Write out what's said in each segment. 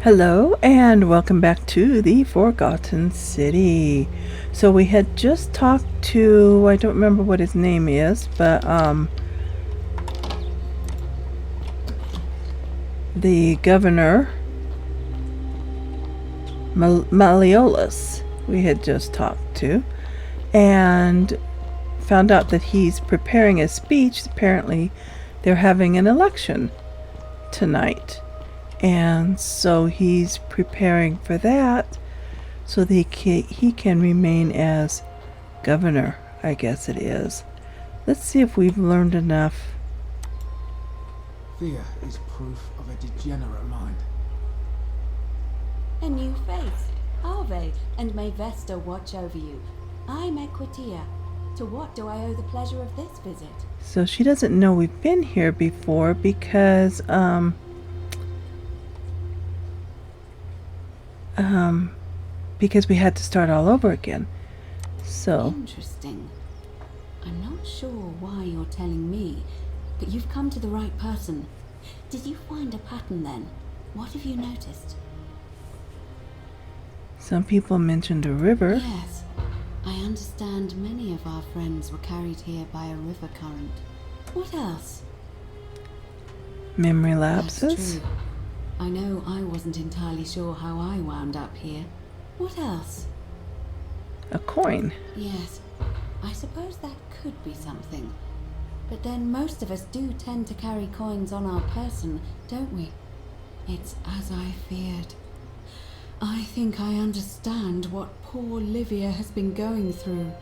Hello and welcome back to the Forgotten City. So we had just talked to, I don't remember what his name is, but the governor Malleolus we had just talked to, and found out that he's preparing a speech. Apparently they're having an election tonight. And so he's preparing for that so that he can remain as governor, I guess it is. Let's see if we've learned enough. Fear is proof of a degenerate mind. A new face, Ave, and may Vesta watch over you. I'm Equitia. To what do I owe the pleasure of this visit? So she doesn't know we've been here before because because we had to start all over again. So interesting. I'm not sure why you're telling me, but you've come to the right person. Did you find a pattern then? What have you noticed? Some people mentioned a river. Yes. I understand many of our friends were carried here by a river current. What else? Memory lapses. That's true. I know I wasn't entirely sure how I wound up here. What else? A coin. Yes, I suppose that could be something. But then most of us do tend to carry coins on our person, don't we? It's as I feared. I think I understand what poor Livia has been going through.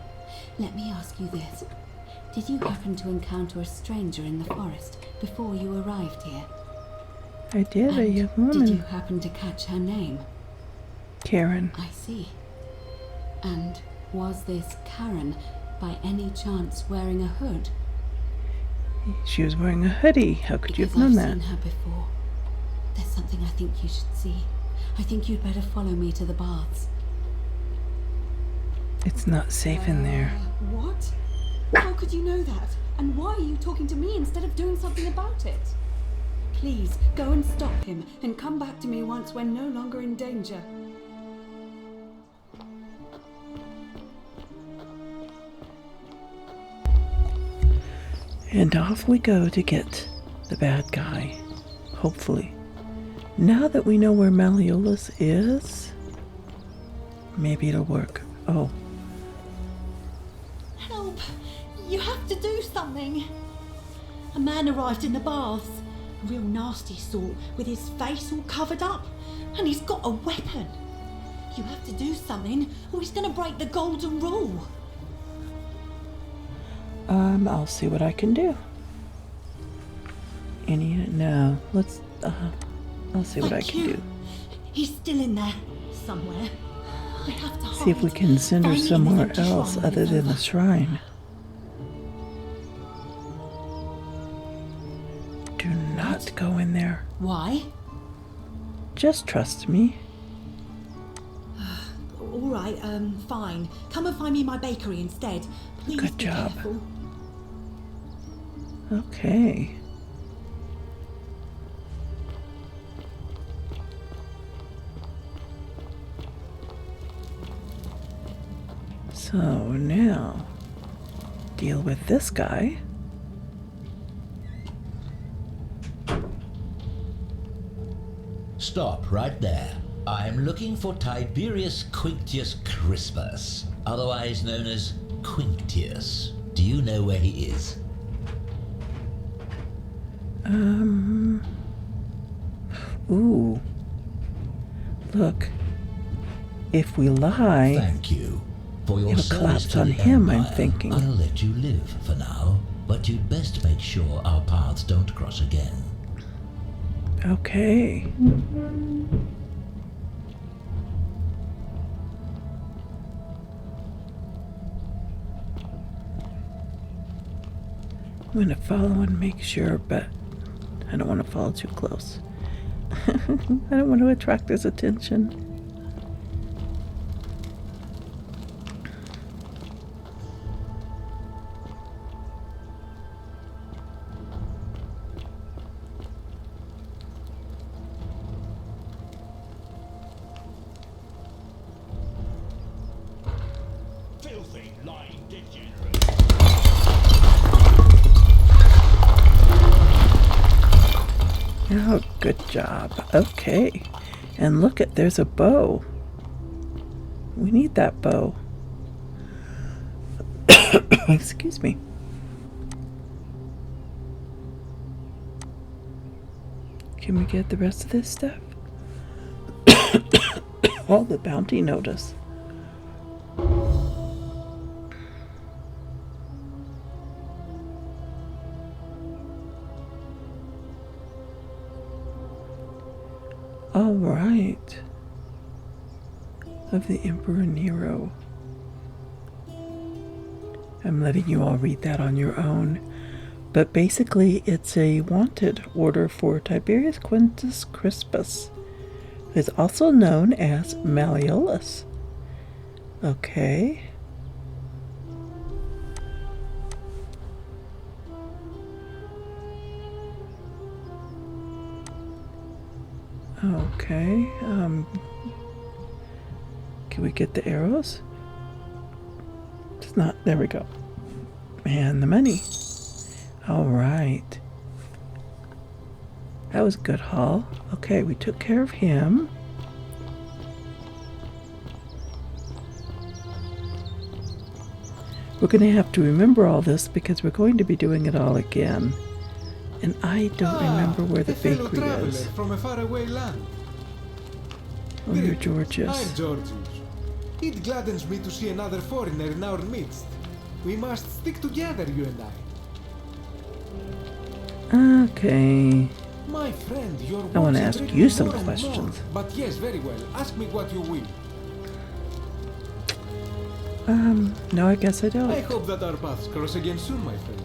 Let me ask you this. Did you happen to encounter a stranger in the forest before you arrived here? I did, a young woman. Did you happen to catch her name? Karen. I see. And was this Karen, by any chance, wearing a hood? She was wearing a hoodie. How could you have known that? I've seen her before. There's something I think you should see. I think you'd better follow me to the baths. It's not safe in there. What? How could you know that? And why are you talking to me instead of doing something about it? Please, go and stop him, and come back to me once we're no longer in danger. And off we go to get the bad guy, hopefully. Now that we know where Malleolus is, maybe it'll work. Oh. Help! You have to do something! A man arrived in the baths. A real nasty sort, with his face all covered up. And he's got a weapon. You have to do something, or he's gonna break the golden rule. I'll see what I can do. No, let's, I'll see what I can do. He's still in there, somewhere. I have to See if we can send her somewhere else other than the shrine. Do not go in there. Why? Just trust me. Alright, fine. Come and find me my bakery instead. Please Good be job. careful. Okay. So now, deal with this guy. Stop right there. I'm looking for Tiberius Quinctius Crispus, otherwise known as Quinctius. Do you know where he is? Ooh. Look. If we lie... Thank you. For your It'll service collapse to on the him, I'm Empire, thinking. I'll let you live for now, but you'd best make sure our paths don't cross again. Okay. I'm gonna follow and make sure, but I don't want to follow too close. I don't want to attract his attention. Oh, good job. Okay. And look at, there's a bow. We need that bow. Excuse me. Can we get the rest of this stuff? Oh, the bounty notice. All right. Of the Emperor Nero. I'm letting you all read that on your own. But basically, it's a wanted order for Tiberius Quintus Crispus, who is also known as Malleolus. Okay. Okay. Can we get the arrows? It's not. There we go. And the money. All right. That was a good haul. Okay, we took care of him. We're going to have to remember all this because we're going to be doing it all again. And I don't remember where the a fellow bakery traveler is. from a faraway land. Oh, you're I'm Georgius. Georgius. It gladdens me to see another foreigner in our midst. We must stick together, you and I. Okay. My friend, your I want words to ask intrigue you me some more and more. questions. But yes, very well. Ask me what you will. No, I guess I I don't. hope that our paths cross again soon, my friend.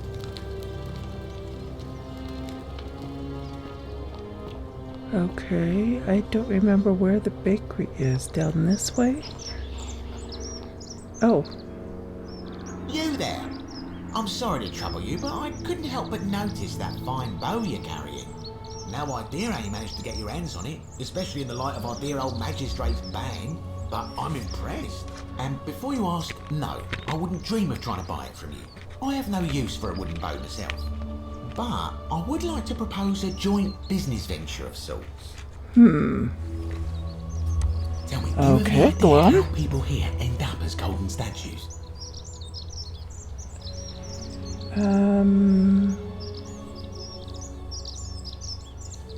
Okay, I don't remember where the bakery is. Down this way? Oh, You there? I'm sorry to trouble you, but I couldn't help but notice that fine bow you're carrying. No idea how you managed to get your hands on it, especially in the light of our dear old magistrate's ban, but I'm impressed. And before you ask, no, I wouldn't dream of trying to buy it from you. I have no use for a wooden bow myself. But I would like to propose a joint business venture of sorts. Tell me, do you Okay, ever go wonder on. how people here end up as golden statues?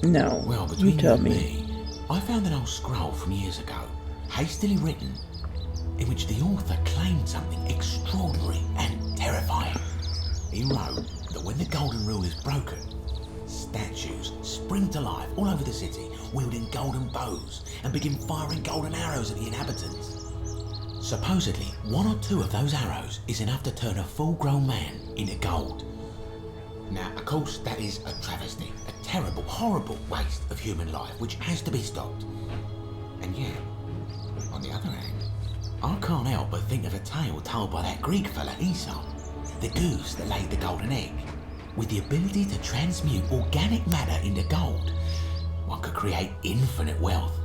No. Well, You between you tell and me. me, I found an old scroll from years ago, hastily written, in which the author claimed something extraordinary and terrifying. He wrote that when the golden rule is broken, statues spring to life all over the city, wielding golden bows and begin firing golden arrows at the inhabitants. Supposedly, one or two of those arrows is enough to turn a full-grown man into gold. Now, of course, that is a travesty, a terrible, horrible waste of human life, which has to be stopped. And yet, on the other hand, I can't help but think of a tale told by that Greek fella Aesop, the goose that laid the golden egg. With the ability to transmute organic matter into gold, one could create infinite wealth.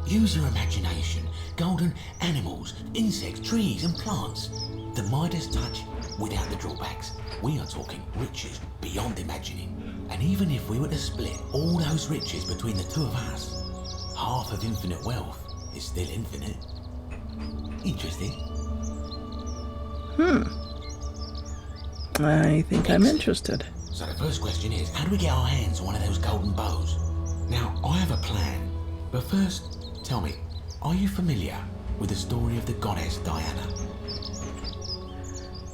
Use your imagination, golden animals, insects, trees and plants. The Midas touch without the drawbacks. We are talking riches beyond imagining. And even if we were to split all those riches between the two of us, half of infinite wealth is still infinite. Interested? I think I'm interested. So the first question is, how do we get our hands on one of those golden bows? Now, I have a plan, but first, tell me, are you familiar with the story of the goddess Diana?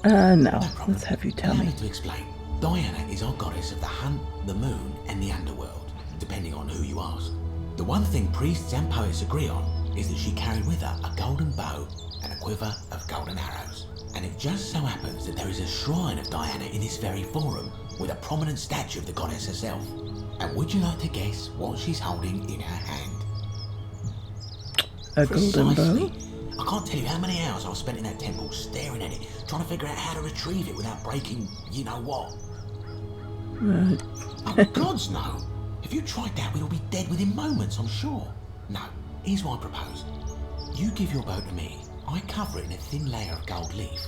No. problem. Let's have you tell Allow me. me to explain. Diana is our goddess of the hunt, the moon, and the underworld, depending on who you ask. The one thing priests and poets agree on is that she carried with her a golden bow and a quiver of golden arrows. And it just so happens that there is a shrine of Diana in this very forum, with a prominent statue of the goddess herself. And would you like to guess what she's holding in her hand? A golden bow? Precisely. I can't tell you how many hours I've spent in that temple staring at it, trying to figure out how to retrieve it without breaking you know what. Oh, gods no! If you tried that, we'd all be dead within moments, I'm sure. No, here's what I propose. You give your bow to me, I cover it in a thin layer of gold leaf.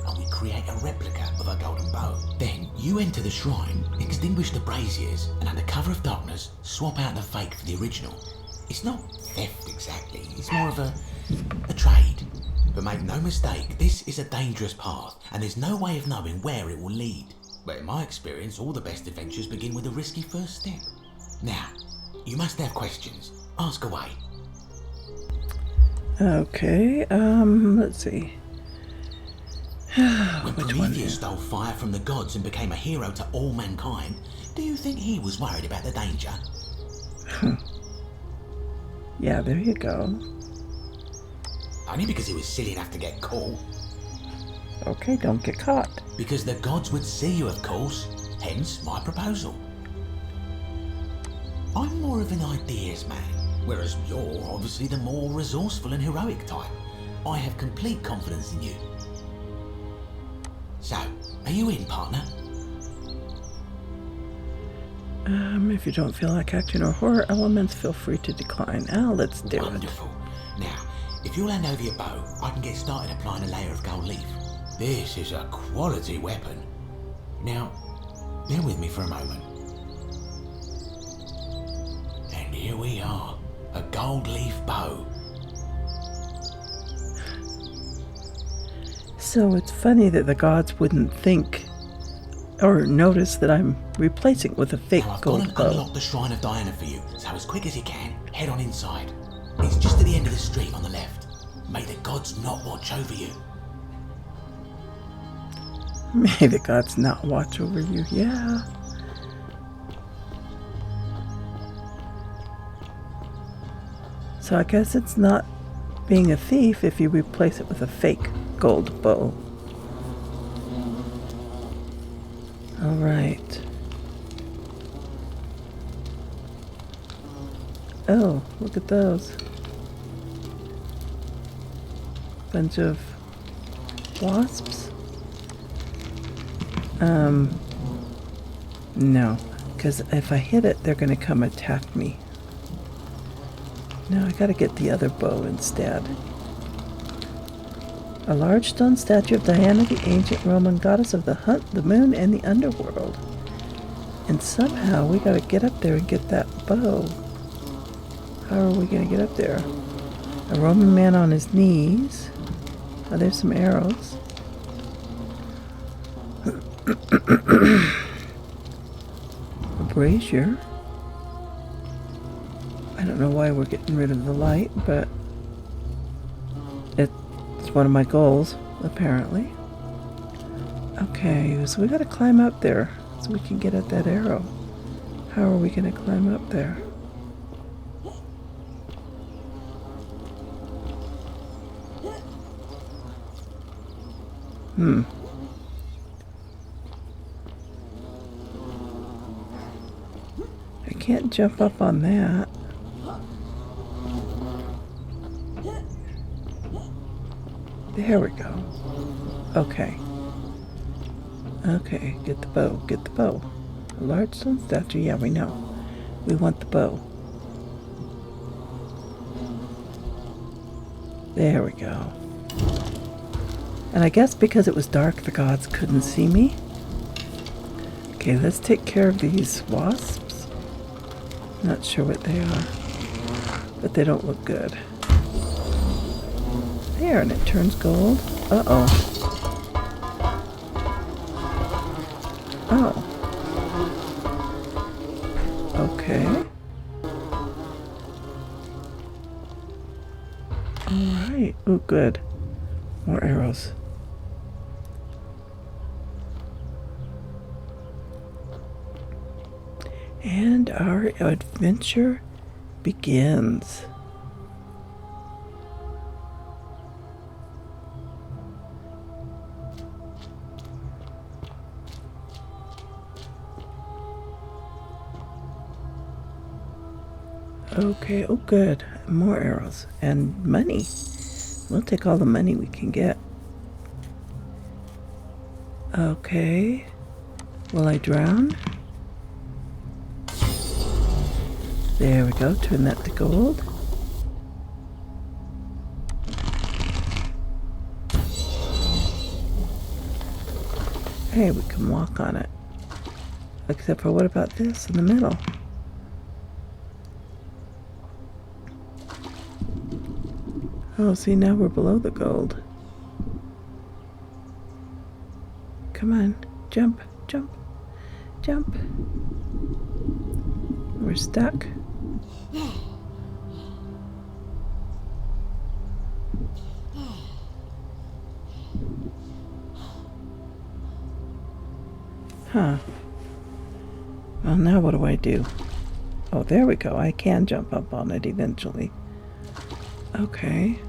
and we create a replica of a golden bow. Then you enter the shrine, extinguish the braziers, and under cover of darkness, swap out the fake for the original. It's not theft exactly, it's more of a trade. But make no mistake, this is a dangerous path, and there's no way of knowing where it will lead. But in my experience, all the best adventures begin with a risky first step. Now, you must have questions. Ask away. Okay, let's see. When Which one Prometheus here? stole fire from the gods and became a hero to all mankind, do you think he was worried about the danger? Yeah, there you go. Only because he was silly enough to get caught. Okay, don't get caught. Because the gods would see you, of course. Hence my proposal. I'm more of an ideas man, whereas you're obviously the more resourceful and heroic type. I have complete confidence in you. So, are you in, partner? If you don't feel like action or horror elements, feel free to decline. Let's do it. Wonderful. Now, if you'll hand over your bow, I can get started applying a layer of gold leaf. This is a quality weapon. Now, bear with me for a moment. And here we are, a gold leaf bow. So it's funny that the gods wouldn't think or notice that I'm replacing it with a fake Now I've gold gone and bow. unlocked the Shrine of Diana for you, so as quick as you can, head on inside. It's just at the end of the street on the left. May the gods not watch over you. May the gods not watch over you. Yeah. So I guess it's not being a thief if you replace it with a fake gold bow. All right. Oh, look at those. Bunch of wasps. No, because if I hit it, they're going to come attack me. No, I got to get the other bow instead. A large stone statue of Diana, the ancient Roman goddess of the hunt, the moon, and the underworld. And somehow we got to get up there and get that bow. How are we going to get up there? A Roman man on his knees. Oh, there's some arrows. A brazier. I don't know why we're getting rid of the light, but it's one of my goals, apparently. Okay, so we gotta climb up there so we can get at that arrow. How are we gonna climb up there? I can't jump up on that. There we go. Okay. Okay, get the bow, get the bow. A large stone statue, yeah, we know. We want the bow. There we go. And I guess because it was dark, the gods couldn't see me. Okay, let's take care of these wasps. Not sure what they are, but they don't look good. There, and it turns gold. Uh-oh. Oh. Okay. Alright. Oh, good. More arrows. And our adventure begins. Okay, oh good. More arrows. And money. We'll take all the money we can get. Okay. Will I drown? There we go. Turn that to gold. Hey, we can walk on it. Except for what about this in the middle? Oh, see, now we're below the gold. Come on, jump, jump, jump. We're stuck. Huh. Well, now what do I do? Oh, there we go. I can jump up on it eventually. Okay.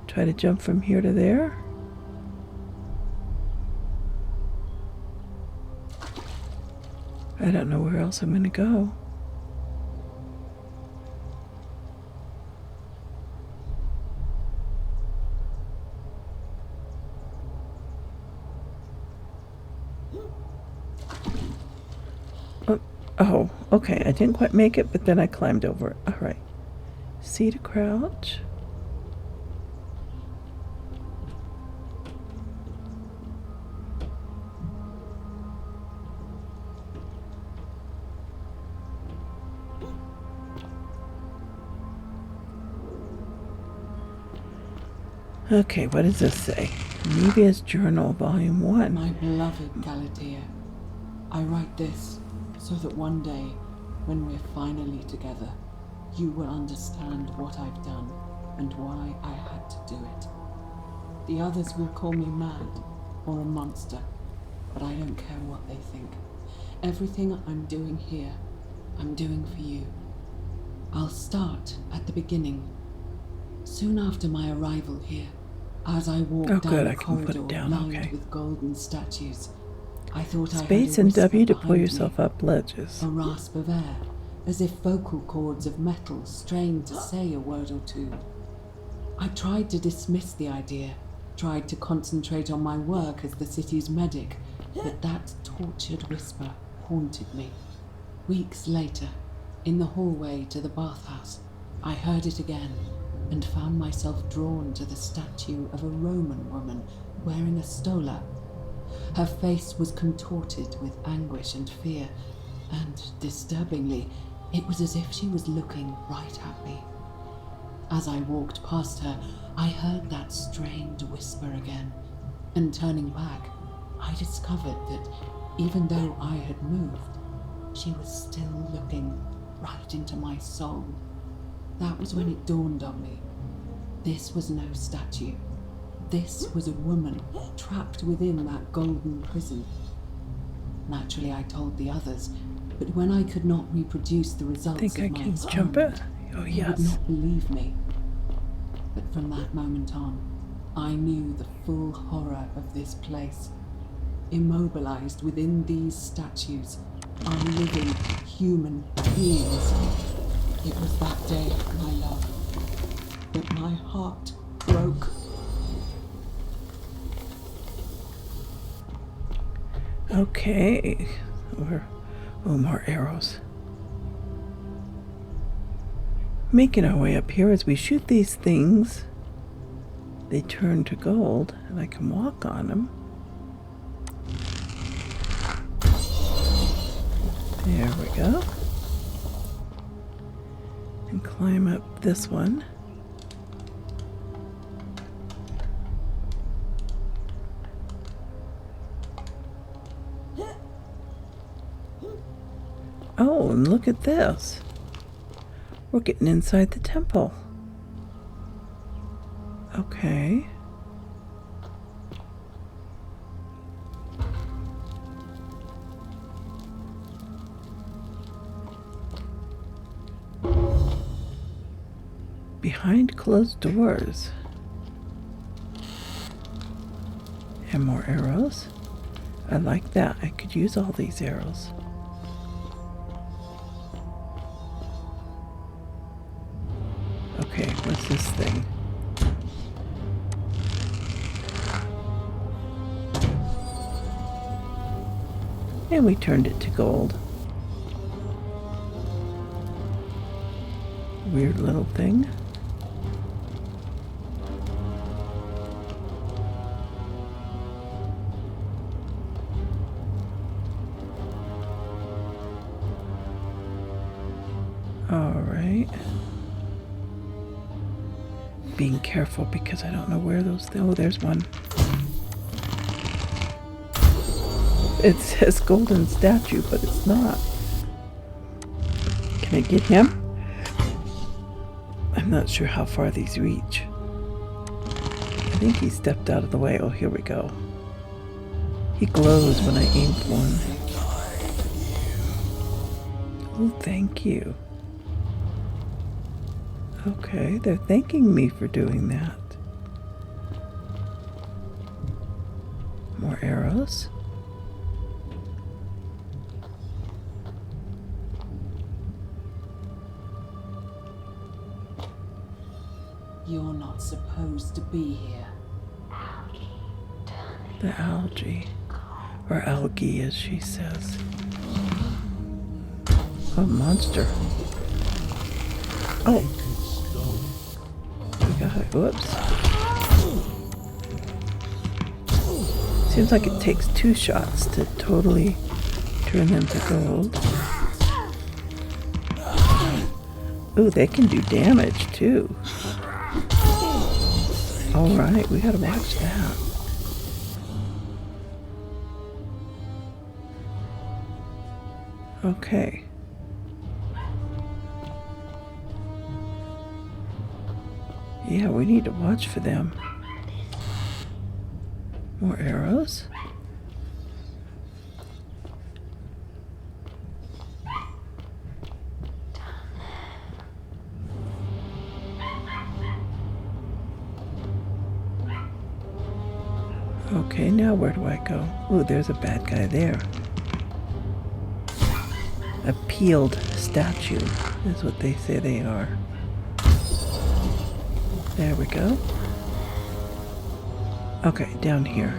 Try to jump from here to there. I don't know where else I'm going to go. Oh, okay. I didn't quite make it, but then I climbed over it. All right. C to crouch. Okay, what does this say? Nevia's Journal, Volume 1. My beloved Galatea, I write this so that one day, when we're finally together, you will understand what I've done and why I had to do it. The others will call me mad or a monster, but I don't care what they think. Everything I'm doing here, I'm doing for you. I'll start at the beginning. Soon after my arrival here, as I walked down a corridor lined with golden statues, I thought I heard a Space and whisper W to pull behind yourself me, up ledges. a rasp of air, as if vocal cords of metal strained to say a word or two. I tried to dismiss the idea, tried to concentrate on my work as the city's medic, but that tortured whisper haunted me. Weeks later, in the hallway to the bathhouse, I heard it again and found myself drawn to the statue of a Roman woman wearing a stola. Her face was contorted with anguish and fear, and, disturbingly, it was as if she was looking right at me. As I walked past her, I heard that strained whisper again, and turning back, I discovered that even though I had moved, she was still looking right into my soul. That was when it dawned on me. This was no statue. This was a woman trapped within that golden prison. Naturally, I told the others, but when I could not reproduce the results Think I of my can jump experiment, it? Oh, they yes. would not believe me. But from that moment on, I knew the full horror of this place. Immobilized within these statues are living human beings. It was that day, my love, that my heart broke. Okay. Oh, more arrows. Making our way up here as we shoot these things. They turn to gold, and I can walk on them. There we go. And climb up this one. Oh, and look at this. We're getting inside the temple. Okay. Behind closed doors. And more arrows. I like that. I could use all these arrows. Okay, what's this thing? And we turned it to gold. Weird little thing. Alright. Being careful because I don't know where those... Oh, there's one. It says golden statue, but it's not. Can I get him? I'm not sure how far these reach. I think he stepped out of the way. Oh, here we go. He glows when I aim for him. Oh, thank you. Okay, they're thanking me for doing that. More arrows. You're not supposed to be here. The algae. Or algae, as she says. Oh, monster. Oh. We got it. Whoops. Seems like it takes 2 shots to totally turn them to gold. Ooh, they can do damage too. Alright, we gotta watch that. Okay. Yeah, we need to watch for them. More arrows. Okay, now where do I go? Ooh, there's a bad guy there. A peeled statue is what they say they are. There we go. Okay, down here.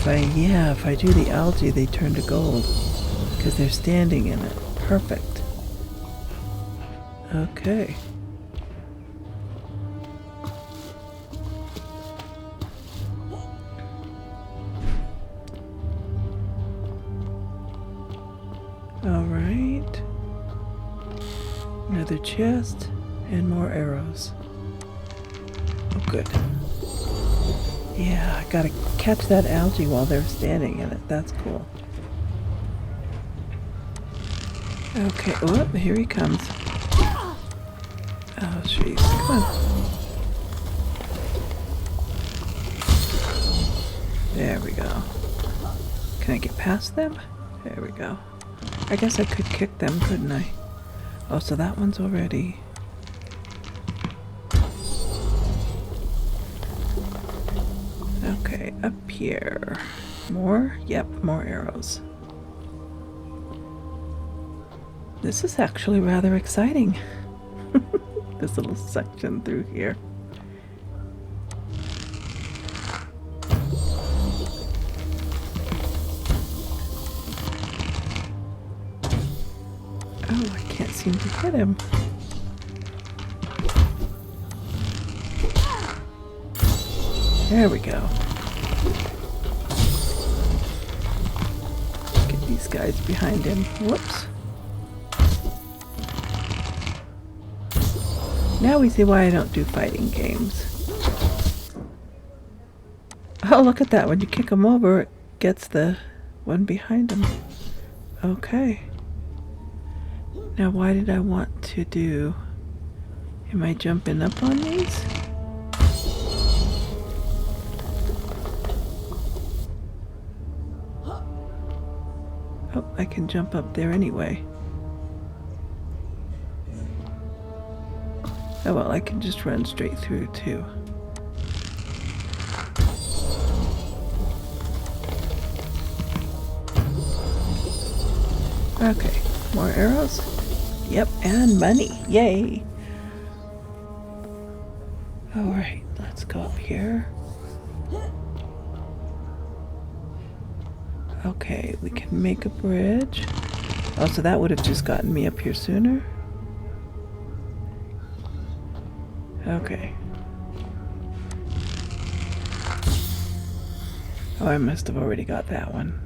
If I do the algae, they turn to gold because they're standing in it. Perfect. Okay. Alright. Another chest and more arrows. Oh, good. Yeah, I gotta catch that algae while they're standing in it. That's cool. Okay, oh, here he comes. Oh, jeez. Come on. There we go. Can I get past them? There we go. I guess I could kick them, couldn't I? Oh, so that one's already... Okay, up here. More? Yep, more arrows. This is actually rather exciting. This little section through here. Oh, I can't seem to hit him. There we go. Get these guys behind him. Whoops. Now we see why I don't do fighting games. Oh, look at that. When you kick him over, it gets the one behind him. Okay. Now, why did I want to do... Am I jumping up on these? Oh, I can jump up there anyway. Oh well, I can just run straight through too. Okay, more arrows. Yep, and money. Yay! Alright, let's go up here. Okay, we can make a bridge. Oh, so that would have just gotten me up here sooner. Okay. Oh, I must have already got that one.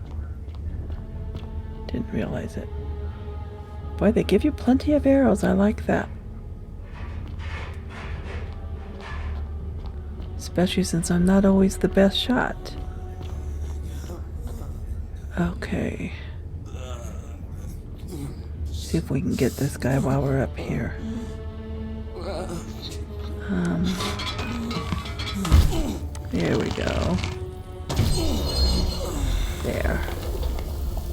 Didn't realize it. Boy, they give you plenty of arrows. I like that. Especially since I'm not always the best shot. Okay. See if we can get this guy while we're up here. There we go. There.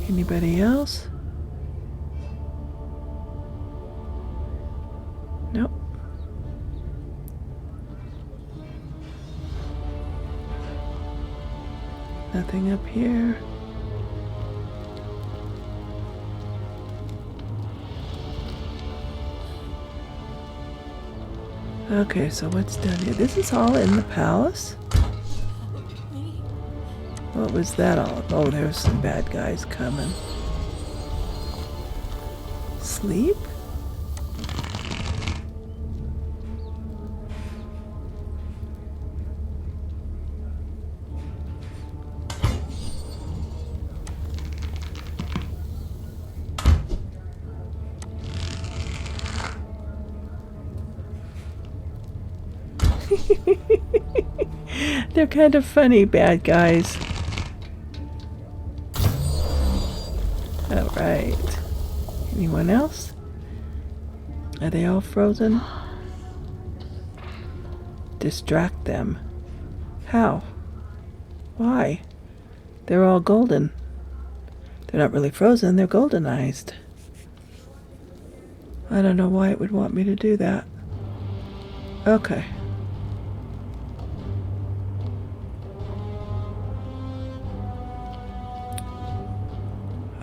Anybody else? Nope. Nothing up here. Okay, so what's down here? This is all in the palace? What was that all? Oh, there's some bad guys coming. Sleep? They're kind of funny, bad guys. Alright. Anyone else? Are they all frozen? Distract them. How? Why? They're all golden. They're not really frozen, they're goldenized. I don't know why it would want me to do that. Okay.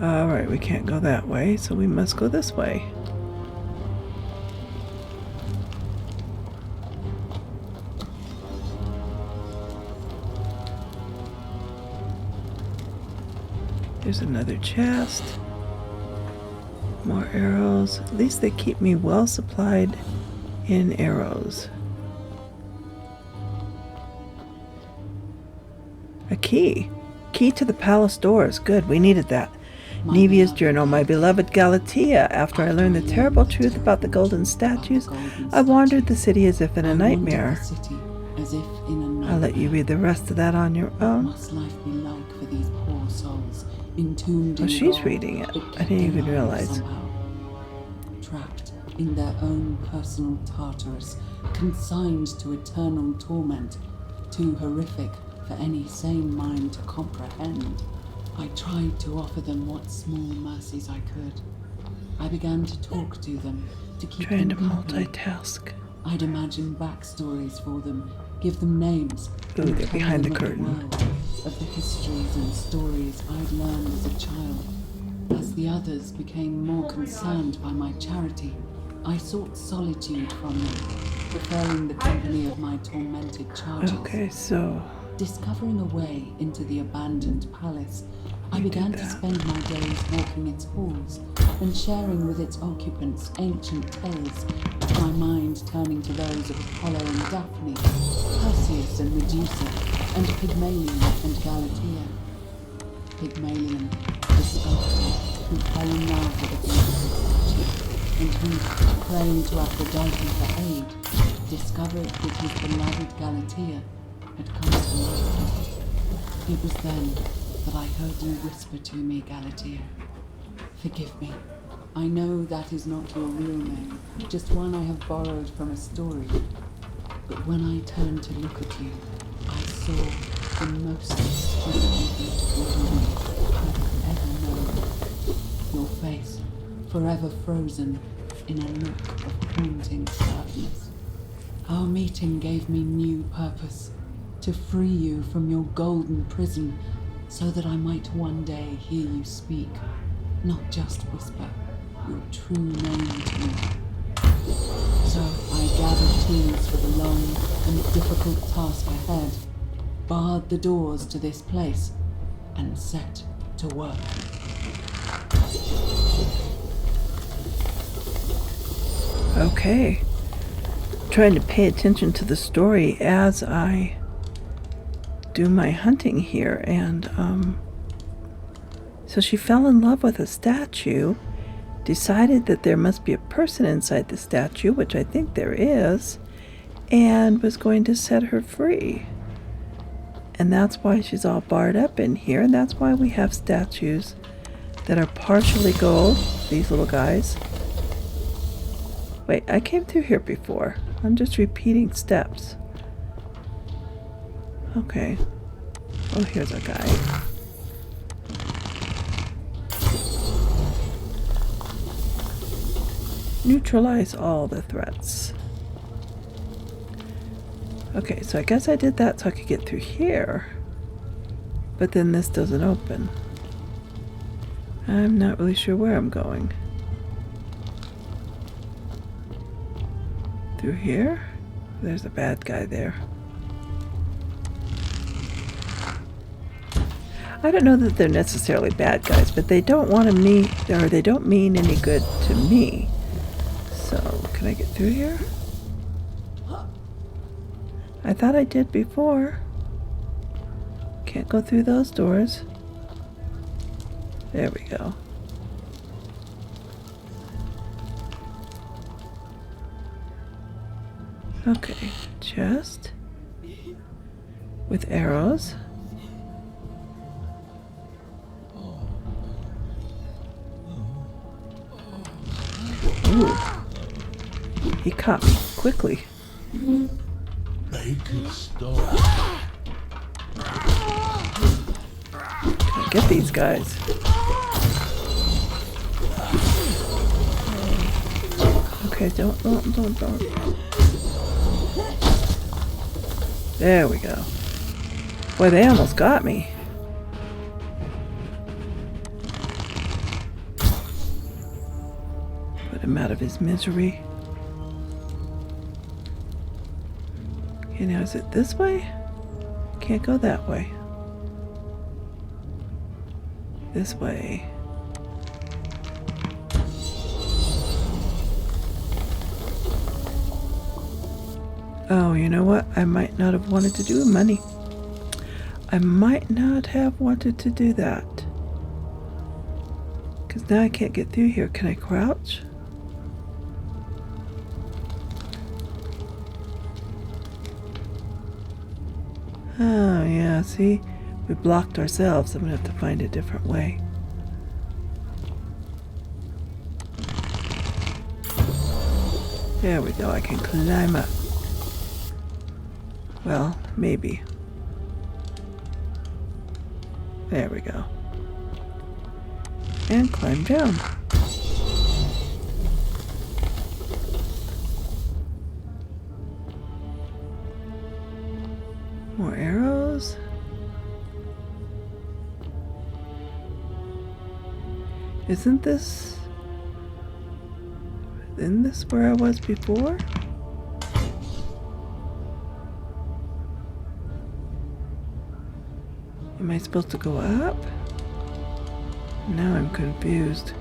Alright, we can't go that way, so we must go this way. There's another chest. More arrows. At least they keep me well supplied in arrows. A key. Key to the palace doors. Good, we needed that. Nevia's journal, my beloved Galatea. After I learned the terrible truth about the golden statues, I wandered the city as if in a nightmare. I'll let you read the rest of that on your own. Must life be like for these poor souls, entombed in she's gold, reading it. but I didn't even kept alive realize. somehow. Trapped in their own personal Tartarus, consigned to eternal torment, too horrific for any sane mind to comprehend. I tried to offer them what small mercies I could. I began to talk to them, to keep Trying to them company. multitask. I'd imagine backstories for them, give them names. Ooh, and they're tell behind them the of curtain. world, of the histories and stories I'd learned as a child. As the others became more concerned by my charity, I sought solitude from them, preferring the company of my tormented charges. Okay, so Discovering a way into the abandoned palace, I began to spend my days walking its halls and sharing with its occupants ancient tales, my mind turning to those of Apollo and Daphne, Perseus and Medusa, and Pygmalion and Galatea. Pygmalion, the sculptor who fell in love with a beautiful statue, and who, praying to Aphrodite for aid, discovered that his beloved Galatea had come to life. It was then that I heard you whisper to me, Galatea. Forgive me. I know that is not your real name, just one I have borrowed from a story. But when I turned to look at you, I saw the most exquisitely beautiful woman I have ever known. Your face, forever frozen in a look of haunting sadness. Our meeting gave me new purpose, to free you from your golden prison, so that I might one day hear you speak, not just whisper your true name to me. So I gathered tools for the long and difficult task ahead, barred the doors to this place, and set to work. okay. Trying to pay attention to the story as I do my hunting here, and So she fell in love with a statue, decided that there must be a person inside the statue, which I think there is, and was going to set her free. And that's why she's all barred up in here, and that's why we have statues that are partially gold, these little guys. Wait, I came through here before. I'm just repeating steps. Okay. Oh, here's a guy. Neutralize all the threats. Okay, so I guess I did that so I could get through here. But then this doesn't open. I'm not really sure where I'm going. Through here? There's a bad guy there. I don't know that they're necessarily bad guys, but they don't want to mean, or they don't mean any good to me. So, can I get through here? I thought I did before. Can't go through those doors. There we go. Okay, chest with arrows. Ooh. He caught me quickly. Make it stop. Can I get these guys? Okay, don't. There we go. Boy, they almost got me. Put him out of his misery. Okay, now is it this way? Can't go that way. This way. Oh, you know what? I might not have wanted to do money. I might not have wanted to do that. Because now I can't get through here. Can I crouch? Oh, yeah, see? We blocked ourselves. I'm going to have to find a different way. There we go. I can climb up. Well, maybe. There we go. And climb down. More arrows. Isn't this where I was before? Am I supposed to go up? Now I'm confused.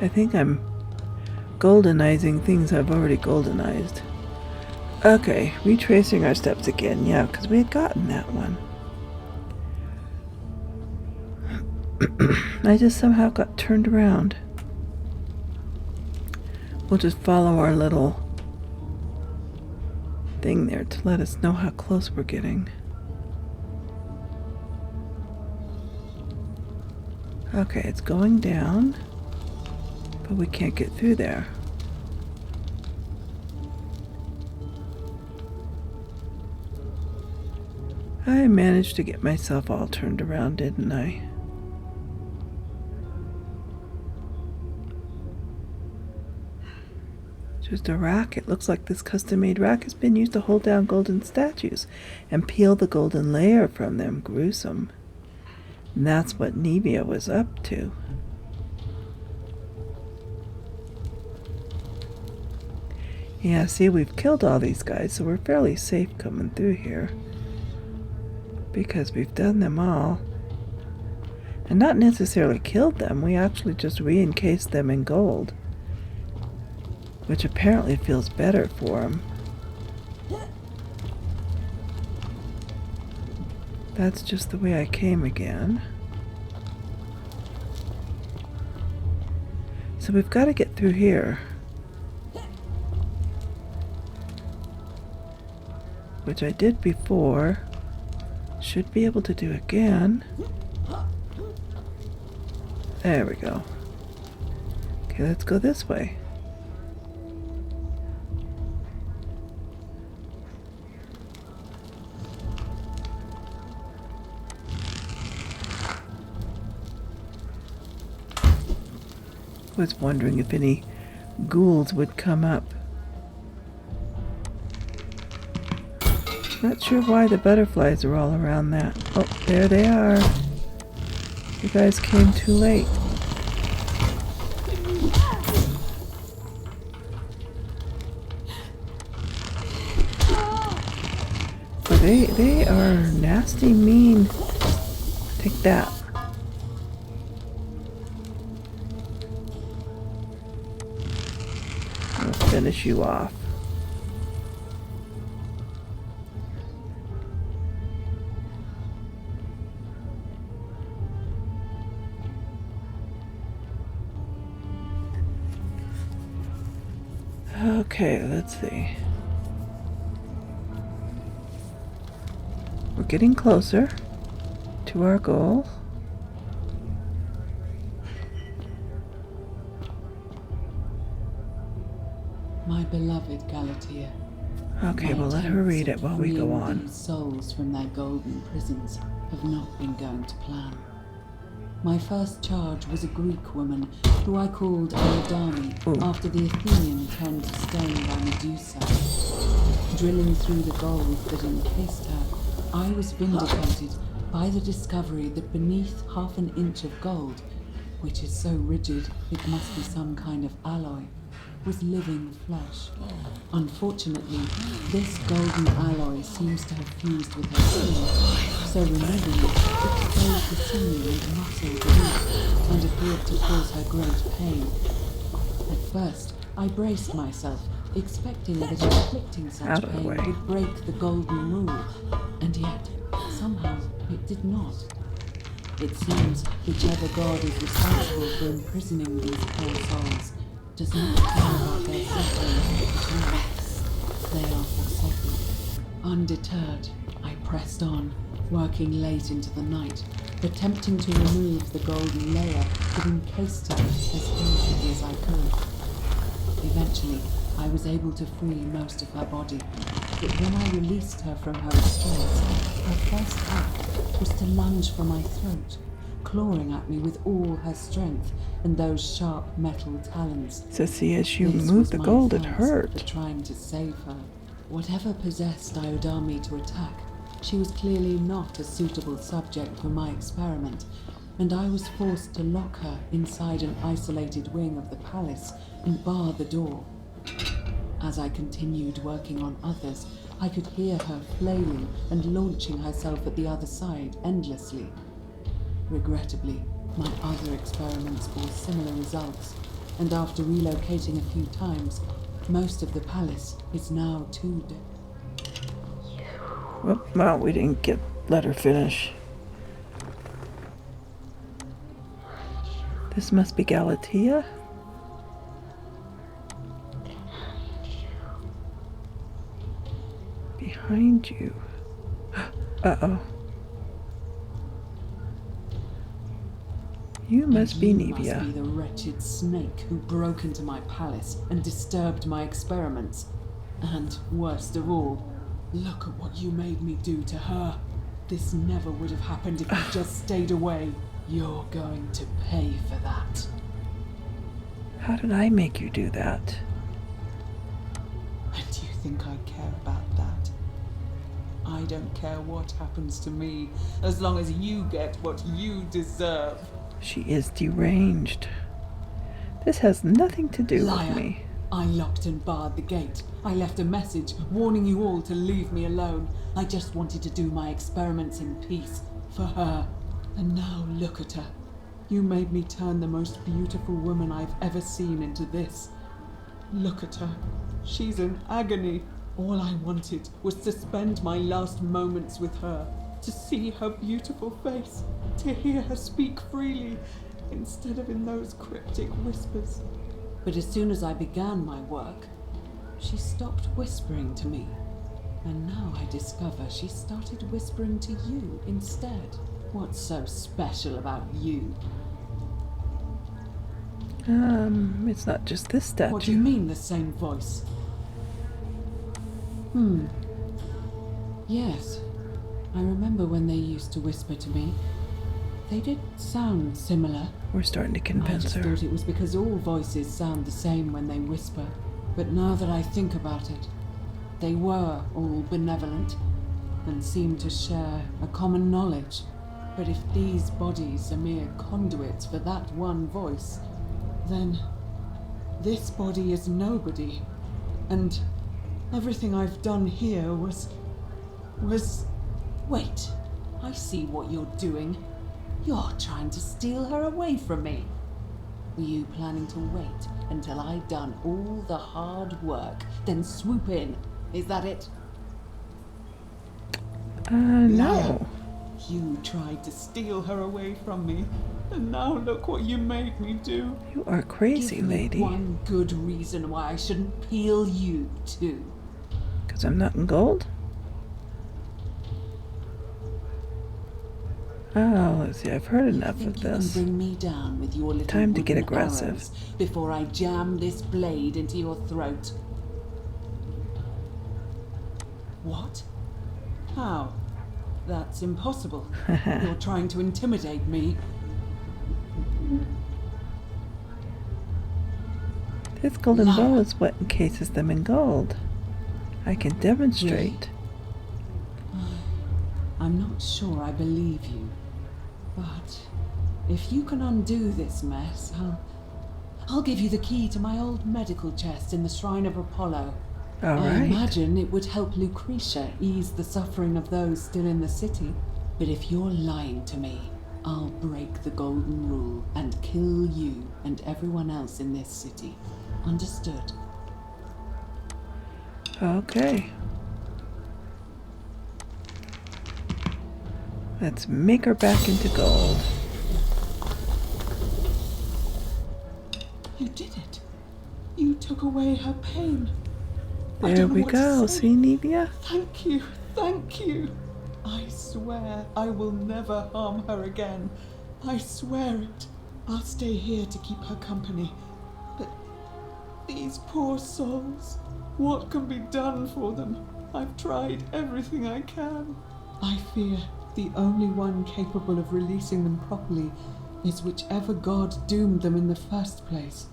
I think I'm goldenizing things I've already goldenized. Okay, retracing our steps again. Yeah, because we had gotten that one. I just somehow got turned around. We'll just follow our little thing there to let us know how close we're getting. Okay, it's going down, but we can't get through there. I managed to get myself all turned around, didn't I? Just a rack. It looks like this custom-made rack has been used to hold down golden statues and peel the golden layer from them. Gruesome. And that's what Nevia was up to. Yeah, see, we've killed all these guys, so we're fairly safe coming through here. Because we've done them all. And not necessarily killed them, we actually just re-encased them in gold. which apparently feels better for him. That's just the way I came again. So we've got to get through here. Which I did before. Should be able to do again. There we go. Okay, let's go this way. Was wondering if any ghouls would come up. Not sure why the butterflies are all around that. Oh, there they are. You guys came too late. But they are nasty, mean. Take that. I'll finish you off. Okay, let's see. We're getting closer to our goal. My beloved Galatea. Okay, my we'll let her read it attempts while at we go freeing on. these souls from their golden prisons have not been going to plan. My first charge was a Greek woman who I called Aridani after the Athenian turned to stone by Medusa. Drilling through the gold that encased her, I was vindicated by the discovery that beneath half an inch of gold, which is so rigid it must be some kind of alloy, was living flesh. Unfortunately, this golden alloy seems to have fused with her skin, so removing it exposed the sinew and muscle beneath and appeared to cause her great pain. At first, I braced myself, expecting that inflicting such Out of the pain way. would break the golden rule, and yet, somehow, it did not. It seems whichever god is responsible for imprisoning these poor souls does not care about their suffering at all. They are forsaken. Undeterred, I pressed on, working late into the night, attempting to remove the golden layer that encased her as delicately as I could. Eventually, I was able to free most of her body, but when I released her from her restraints, her first act was to lunge for my throat, clawing at me with all her strength and those sharp metal talons. So see, as you This move was the my gold, it thanks hurt. for trying to save her. Whatever possessed Iodami to attack, she was clearly not a suitable subject for my experiment, and I was forced to lock her inside an isolated wing of the palace and bar the door. As I continued working on others, I could hear her flailing and launching herself at the other side endlessly. Regrettably, my other experiments bore similar results, and after relocating a few times, most of the palace is now too dead. Well, we didn't let her finish. This must be Galatea. Behind you. Uh-oh. You must be You Nevia. must be the wretched snake who broke into my palace and disturbed my experiments. And, worst of all, look at what you made me do to her. This never would have happened if you just stayed away. You're going to pay for that. How did I make you do that? And do you think I care about that? I don't care what happens to me, as long as you get what you deserve. She is deranged. This has nothing to do Liar. with me. I locked and barred the gate. I left a message warning you all to leave me alone. I just wanted to do my experiments in peace, for her. And now look at her. You made me turn the most beautiful woman I've ever seen into this. Look at her. She's in agony. All I wanted was to spend my last moments with her, to see her beautiful face, to hear her speak freely, instead of in those cryptic whispers. But as soon as I began my work, she stopped whispering to me. And now I discover she started whispering to you instead. What's so special about you? It's not just this statue. What do you mean, the same voice? Yes. I remember when they used to whisper to me. They did sound similar. We're starting to I convince just her. thought it was because all voices sound the same when they whisper. But now that I think about it, they were all benevolent and seemed to share a common knowledge. But if these bodies are mere conduits for that one voice, then this body is nobody. And everything I've done here was... Wait, I see what you're doing. You're trying to steal her away from me. Were you planning to wait until I'd done all the hard work, then swoop in? Is that it? No. You tried to steal her away from me, and now look what you made me do. You are crazy, Give me lady. one good reason why I shouldn't peel you too. Because I'm not in gold? Oh, let's see. I've heard enough Think of you this. can bring me down with your little Time to get wooden aggressive. arrows before I jam this blade into your throat. What? How? That's impossible. You're trying to intimidate me. This golden Liar. bow is what encases them in gold. I can demonstrate. I'm not sure I believe you. But if you can undo this mess, I'll give you the key to my old medical chest in the Shrine of Apollo. All I right. imagine it would help Lucretia ease the suffering of those still in the city. But if you're lying to me, I'll break the golden rule and kill you and everyone else in this city. Understood? Okay. Let's make her back into gold. You did it. You took away her pain. I There don't know we what to go. say. See, Nevia? Thank you, thank you. I swear I will never harm her again. I swear it. I'll stay here to keep her company. But these poor souls, what can be done for them? I've tried everything I can. I fear the only one capable of releasing them properly is whichever god doomed them in the first place.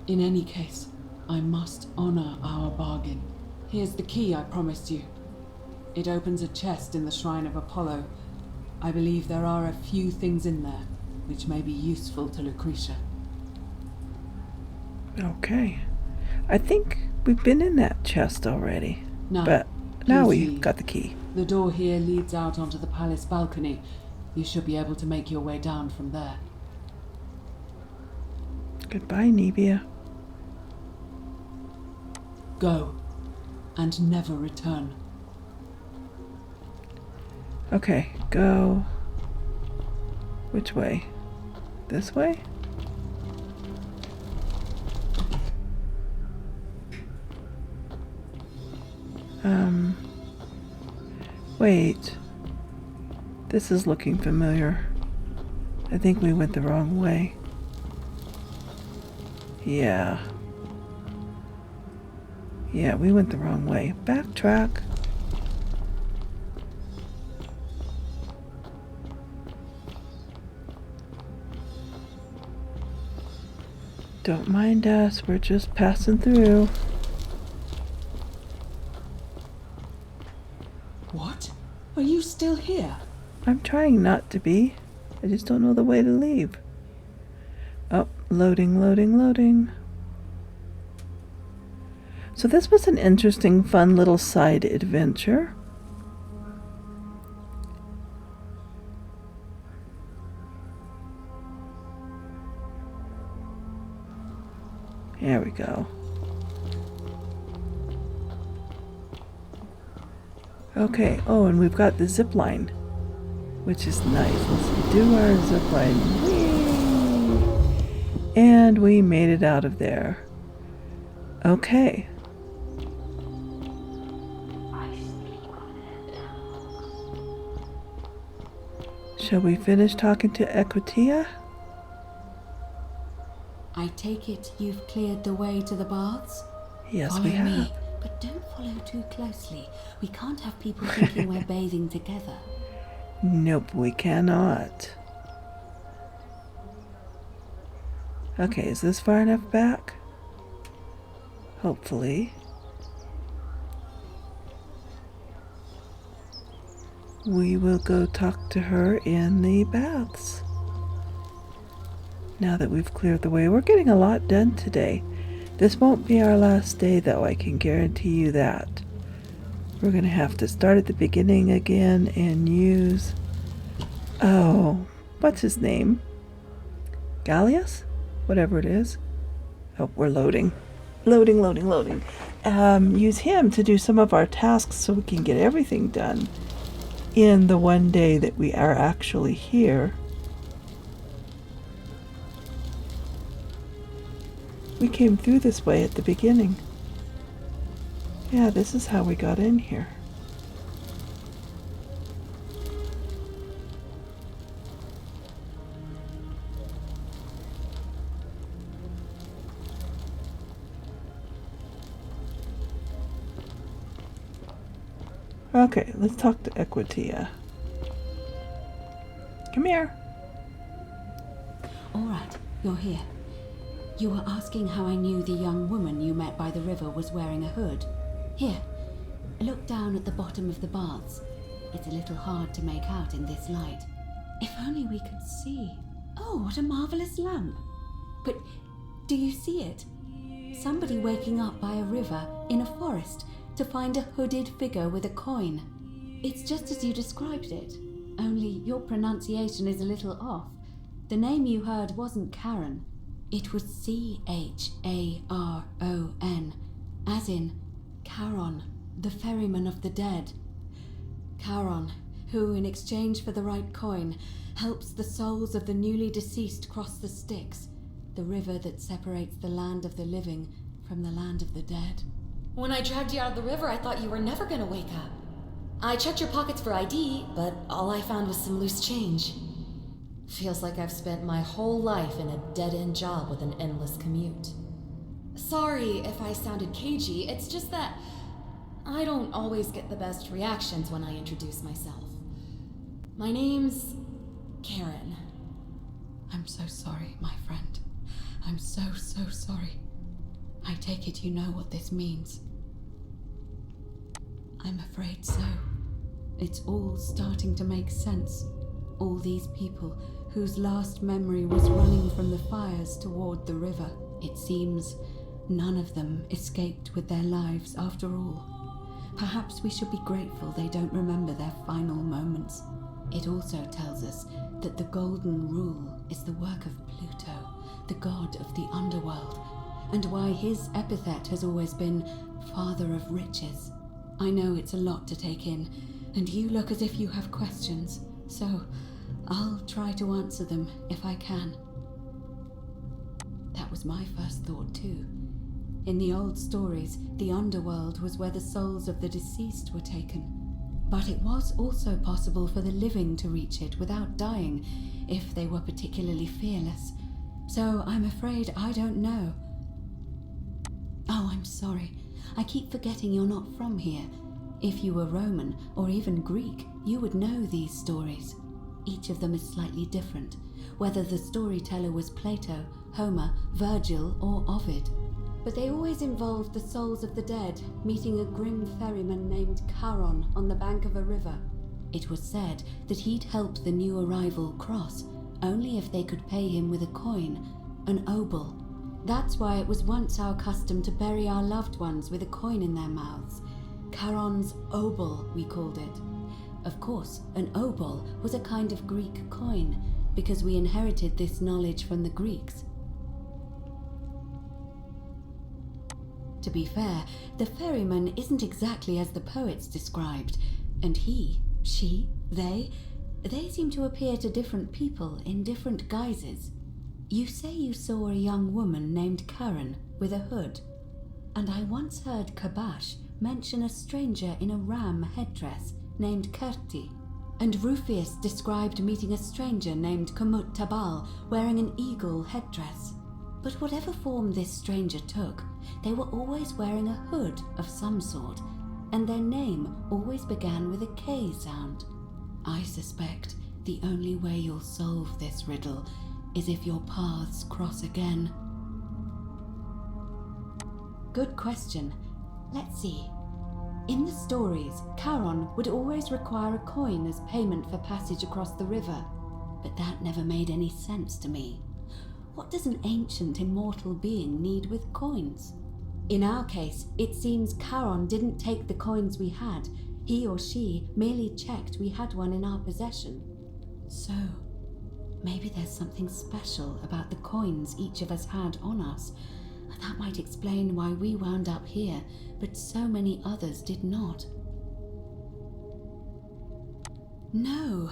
In any case, I must honor our bargain. Here's the key I promised you. It opens a chest in the Shrine of Apollo. I believe there are a few things in there which may be useful to Lucretia. Okay. I think we've been in that chest already. Now, But now please we've leave. got the key. The door here leads out onto the palace balcony. You should be able to make your way down from there. Goodbye, Nevia. Go, and never return. Okay, go. Which way? This way? Wait. This is looking familiar. I think we went the wrong way. Yeah. Yeah, we went the wrong way. Backtrack. Don't mind us, we're just passing through. What? Are you still here? I'm trying not to be. I just don't know the way to leave. Oh, loading, loading, loading. So this was an interesting, fun little side adventure. There we go. Okay, oh, and we've got the zip line, which is nice. Let's do our zip line. Whee! And we made it out of there. Okay. Shall we finish talking to Equitia? I take it you've cleared the way to the baths? Yes, Follow we have. me, but don't follow too closely. We can't have people thinking we're bathing together. Nope, we cannot. Okay, is this far enough back? Hopefully. We will go talk to her in the baths. Now that we've cleared the way, we're getting a lot done today. This won't be our last day, though, I can guarantee you that. We're going to have to start at the beginning again and use... Oh, what's his name? Gallius? Whatever it is. Oh, we're loading. Loading. Use him to do some of our tasks so we can get everything done in the one day that we are actually here. We came through this way at the beginning. Yeah, this is how we got in here. Okay, let's talk to Equitia. Come here. All right, you're here. You were asking how I knew the young woman you met by the river was wearing a hood. Here, look down at the bottom of the baths. It's a little hard to make out in this light. If only we could see. Oh, what a marvelous lamp. But do you see it? Somebody waking up by a river in a forest to find a hooded figure with a coin. It's just as you described it, only your pronunciation is a little off. The name you heard wasn't Karen. It was C-H-A-R-O-N, as in Charon, the ferryman of the dead. Charon, who, in exchange for the right coin, helps the souls of the newly deceased cross the Styx, the river that separates the land of the living from the land of the dead. When I dragged you out of the river, I thought you were never gonna wake up. I checked your pockets for ID, but all I found was some loose change. Feels like I've spent my whole life in a dead-end job with an endless commute. Sorry if I sounded cagey, it's just that I don't always get the best reactions when I introduce myself. My name's Karen. I'm so sorry, my friend. I'm so sorry. I take it you know what this means. I'm afraid so. It's all starting to make sense. All these people whose last memory was running from the fires toward the river. It seems none of them escaped with their lives after all. Perhaps we should be grateful they don't remember their final moments. It also tells us that the Golden Rule is the work of Pluto, the god of the underworld, and why his epithet has always been Father of Riches. I know it's a lot to take in, and you look as if you have questions, so I'll try to answer them if I can. That was my first thought too. In the old stories, the underworld was where the souls of the deceased were taken. But it was also possible for the living to reach it without dying, if they were particularly fearless. So I'm afraid I don't know. Oh, I'm sorry. I keep forgetting you're not from here. If you were Roman, or even Greek, you would know these stories. Each of them is slightly different, whether the storyteller was Plato, Homer, Virgil, or Ovid. But they always involved the souls of the dead meeting a grim ferryman named Charon on the bank of a river. It was said that he'd help the new arrival cross only if they could pay him with a coin, an obol. That's why it was once our custom to bury our loved ones with a coin in their mouths. Charon's obol, we called it. Of course, an obol was a kind of Greek coin, because we inherited this knowledge from the Greeks. To be fair, the ferryman isn't exactly as the poets described. And he, she, they seem to appear to different people in different guises. You say you saw a young woman named Karen with a hood, and I once heard Kabash mention a stranger in a ram headdress named Kerti, and Rufius described meeting a stranger named Kamut Tabal wearing an eagle headdress. But whatever form this stranger took, they were always wearing a hood of some sort, and their name always began with a K sound. I suspect the only way you'll solve this riddle is if your paths cross again. Good question. Let's see. In the stories, Charon would always require a coin as payment for passage across the river, but that never made any sense to me. What does an ancient immortal being need with coins? In our case, it seems Charon didn't take the coins we had. He or she merely checked we had one in our possession. So, maybe there's something special about the coins each of us had on us. That might explain why we wound up here, but so many others did not. No.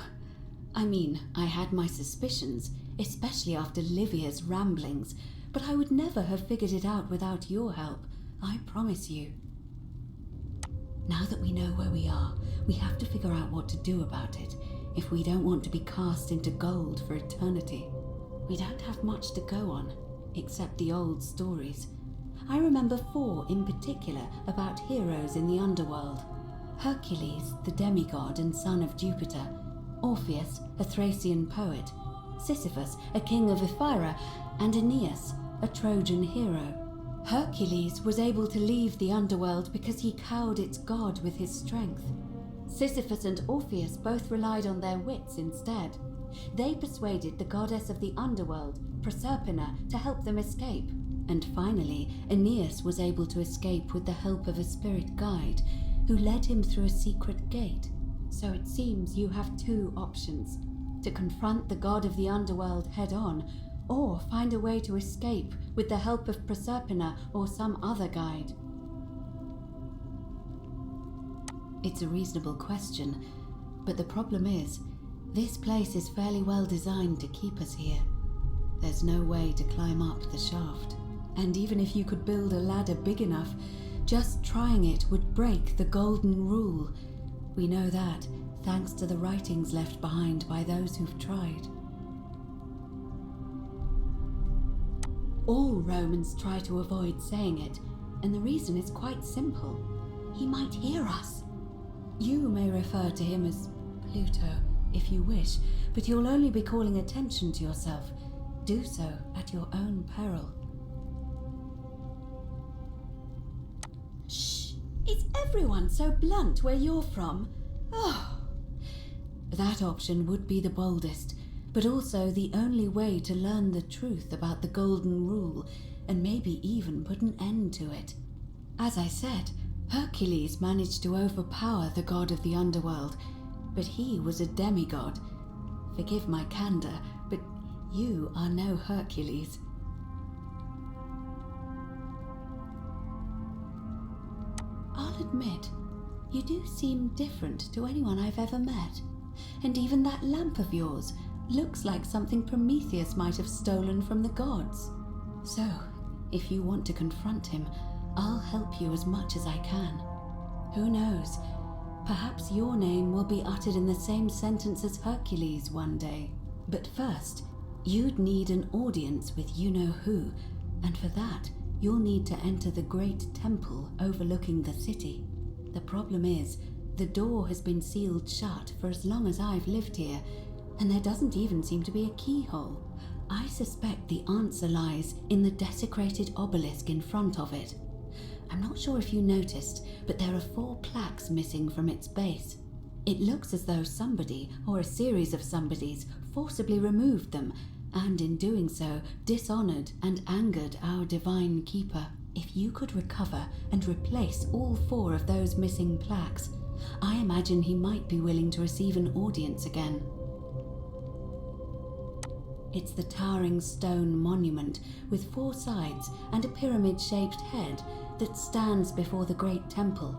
I mean, I had my suspicions, especially after Livia's ramblings, but I would never have figured it out without your help, I promise you. Now that we know where we are, we have to figure out what to do about it, if we don't want to be cast into gold for eternity. We don't have much to go on, except the old stories. I remember 4 in particular about heroes in the underworld. Hercules, the demigod and son of Jupiter, Orpheus, a Thracian poet, Sisyphus, a king of Ephyra, and Aeneas, a Trojan hero. Hercules was able to leave the underworld because he cowed its god with his strength. Sisyphus and Orpheus both relied on their wits instead. They persuaded the goddess of the underworld, Proserpina, to help them escape. And finally, Aeneas was able to escape with the help of a spirit guide, who led him through a secret gate. So it seems you have 2 options: to confront the god of the underworld head-on, or find a way to escape with the help of Proserpina or some other guide. It's a reasonable question, but the problem is, this place is fairly well designed to keep us here. There's no way to climb up the shaft. And even if you could build a ladder big enough, just trying it would break the golden rule. We know that, thanks to the writings left behind by those who've tried. All Romans try to avoid saying it, and the reason is quite simple. He might hear us. You may refer to him as Pluto, if you wish, but you'll only be calling attention to yourself. Do so at your own peril. Shh! Is everyone so blunt where you're from? Oh! That option would be the boldest, but also the only way to learn the truth about the Golden Rule, and maybe even put an end to it. As I said, Hercules managed to overpower the god of the underworld, but he was a demigod. Forgive my candor, but you are no Hercules. I'll admit, you do seem different to anyone I've ever met. And even that lamp of yours looks like something Prometheus might have stolen from the gods. So, if you want to confront him, I'll help you as much as I can. Who knows? Perhaps your name will be uttered in the same sentence as Hercules one day. But first, you'd need an audience with you-know-who, and for that, you'll need to enter the great temple overlooking the city. The problem is, the door has been sealed shut for as long as I've lived here, and there doesn't even seem to be a keyhole. I suspect the answer lies in the desecrated obelisk in front of it. I'm not sure if you noticed, but there are 4 plaques missing from its base. It looks as though somebody, or a series of somebodies, forcibly removed them, and in doing so, dishonored and angered our divine keeper. If you could recover and replace all 4 of those missing plaques, I imagine he might be willing to receive an audience again. It's the towering stone monument with 4 sides and a pyramid-shaped head that stands before the great temple.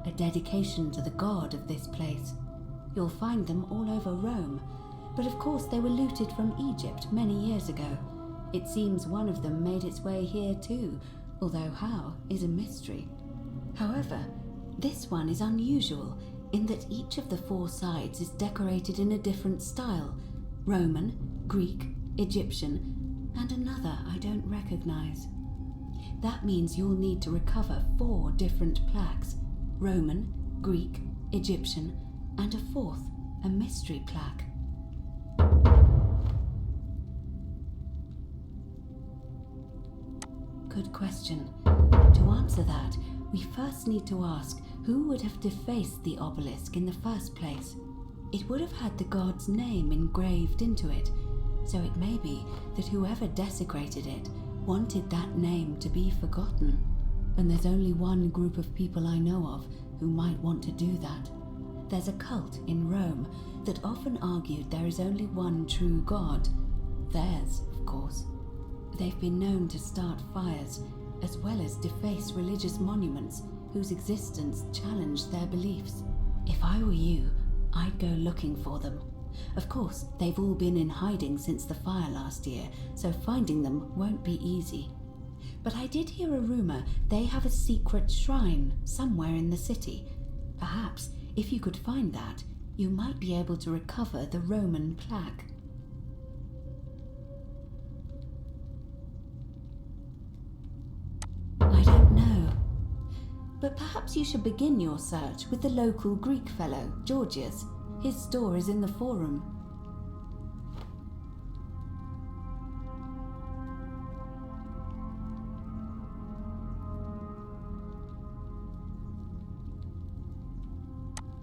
a dedication to the god of this place. You'll find them all over Rome, but of course they were looted from Egypt many years ago. It seems one of them made its way here too, although how is a mystery. However, this one is unusual in that each of the 4 sides is decorated in a different style: Roman, Greek, Egyptian, and another I don't recognize. That means you'll need to recover 4 different plaques: Roman, Greek, Egyptian, and a 4th, a mystery plaque. Good question. To answer that, we first need to ask who would have defaced the obelisk in the first place. It would have had the god's name engraved into it, so it may be that whoever desecrated it wanted that name to be forgotten. And there's only one group of people I know of who might want to do that. There's a cult in Rome that often argued there is only one true god. Theirs, of course. They've been known to start fires, as well as deface religious monuments whose existence challenged their beliefs. If I were you, I'd go looking for them. Of course, they've all been in hiding since the fire last year, so finding them won't be easy. But I did hear a rumor they have a secret shrine somewhere in the city. Perhaps, if you could find that, you might be able to recover the Roman plaque. I don't know. But perhaps you should begin your search with the local Greek fellow, Georgius. His store is in the forum.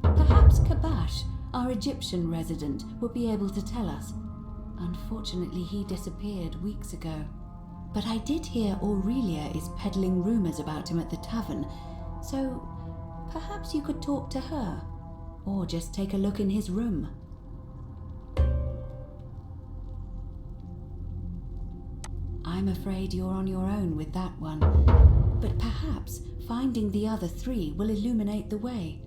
Perhaps Kabash, our Egyptian resident, would be able to tell us. Unfortunately, he disappeared weeks ago. But I did hear Aurelia is peddling rumors about him at the tavern, so perhaps you could talk to her, or just take a look in his room. I'm afraid you're on your own with that one, but perhaps finding the other 3 will illuminate the way.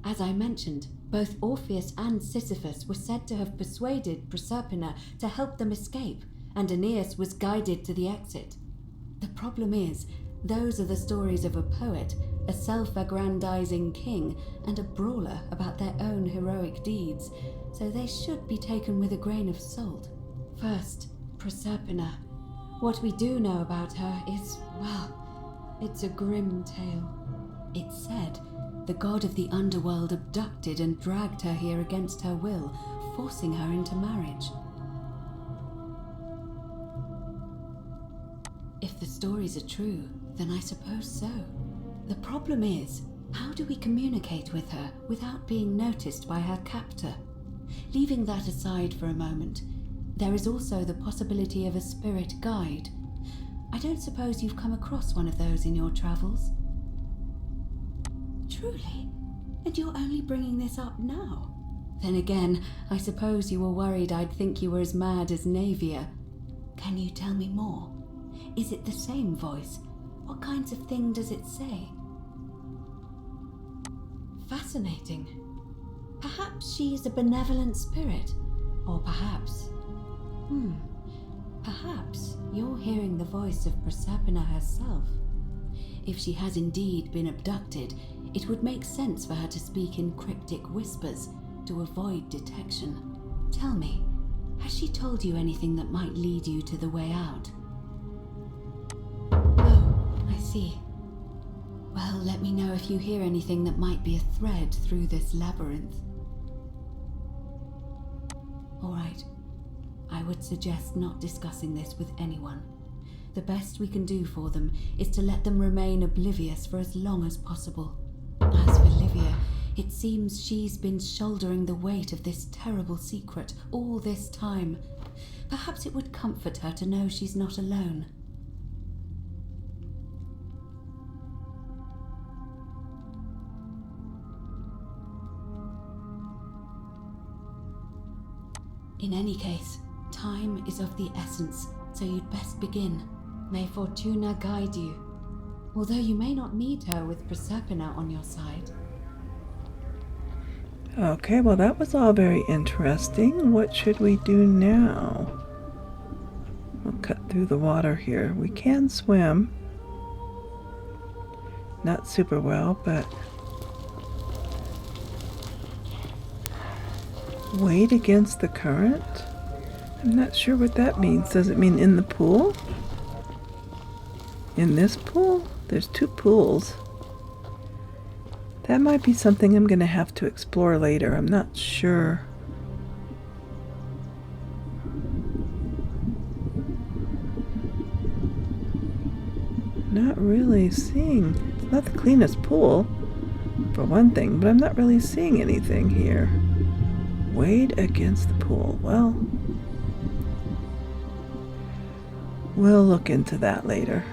As I mentioned, both Orpheus and Sisyphus were said to have persuaded Proserpina to help them escape, and Aeneas was guided to the exit. The problem is, those are the stories of a poet, a self-aggrandizing king, and a brawler about their own heroic deeds, so they should be taken with a grain of salt. First, Proserpina. What we do know about her is, well, it's a grim tale. It's said the god of the underworld abducted and dragged her here against her will, forcing her into marriage. If the stories are true, then I suppose so. The problem is, how do we communicate with her without being noticed by her captor? Leaving that aside for a moment, there is also the possibility of a spirit guide. I don't suppose you've come across one of those in your travels? Truly? And you're only bringing this up now? Then again, I suppose you were worried I'd think you were as mad as Navia. Can you tell me more? Is it the same voice? What kinds of thing does it say? Fascinating. Perhaps she is a benevolent spirit. Or perhaps... Perhaps you're hearing the voice of Proserpina herself. If she has indeed been abducted, it would make sense for her to speak in cryptic whispers to avoid detection. Tell me, has she told you anything that might lead you to the way out? Oh, I see. Well, let me know if you hear anything that might be a thread through this labyrinth. All right. I would suggest not discussing this with anyone. The best we can do for them is to let them remain oblivious for as long as possible. As for Livia, it seems she's been shouldering the weight of this terrible secret all this time. Perhaps it would comfort her to know she's not alone. In any case, time is of the essence, so you'd best begin. May Fortuna guide you. Although you may not need her with Proserpina on your side. Okay, well that was all very interesting. What should we do now? We'll cut through the water here. We can swim. Not super well, but wade against the current? I'm not sure what that means. Does it mean in the pool? In this pool? There's 2 pools. That might be something I'm going to have to explore later. I'm not sure. Not really seeing. It's not the cleanest pool, for one thing, but I'm not really seeing anything here. Wade against the pool. Well, we'll look into that later.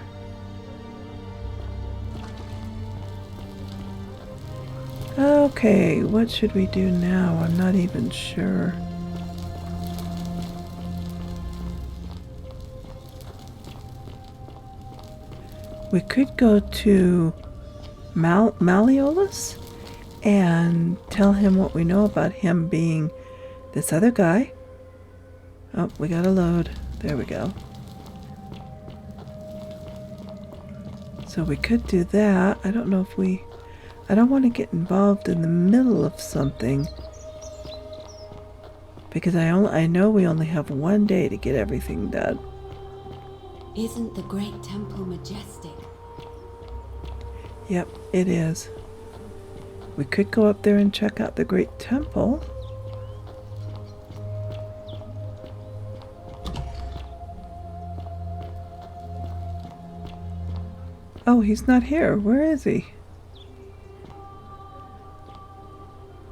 Okay, what should we do now? I'm not even sure. We could go to Malleolus and tell him what we know about him being this other guy. Oh, we got a load. There we go. So we could do that. I don't know if we... I don't want to get involved in the middle of something. Because I know we only have 1 day to get everything done. Isn't the great temple majestic? Yep, it is. We could go up there and check out the great temple. Oh, he's not here. Where is he?